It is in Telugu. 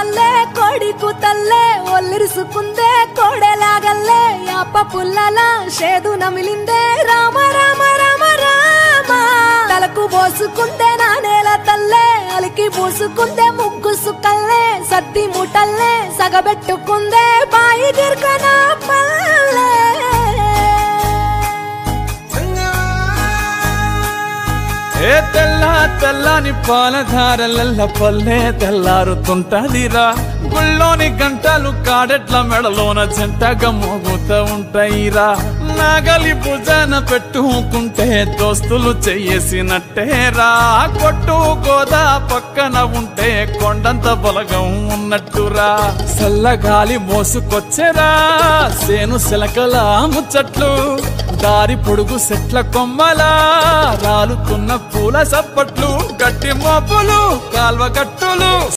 పల్లె కోడి కూతల్లే ఒల్లిరుసుకుందే కోడెలాగల్లే యాప పుల్లల షేదు నమిలిందే రామ రామ రామ రామ తలకు పోసుకుందే నా నేల తల్లే అలికి పూసుకుందే ముగ్గు సుక్కల్లే సత్తి ముటల్లే సగబెట్టుకుందే బాయి దిర్కన పల్లె ఏ తెల్ల తెల్లని పాలధారలల్ల పల్లె తెల్లారుతుంటదిరా గుళ్ళోని గంటలు కాడెట్ల మెడలోన జంటగా మోగుతూ ఉంటాయిరా నాగలి భుజాన పెట్టుకుంటే దోస్తులు చెయ్యేసినట్టేరా కొట్టు గోదా పక్కన ఉంటే కొండంత బలగం ఉన్నట్టురా చల్లగాలి మోసుకొచ్చెరా సేను సిలకల ముచ్చట్లు దారి పొడుగు సెట్ల కొమ్మలా రాలుతున్న పూల సప్పట్లు గట్టి మోపులు కాల్వ గట్టులు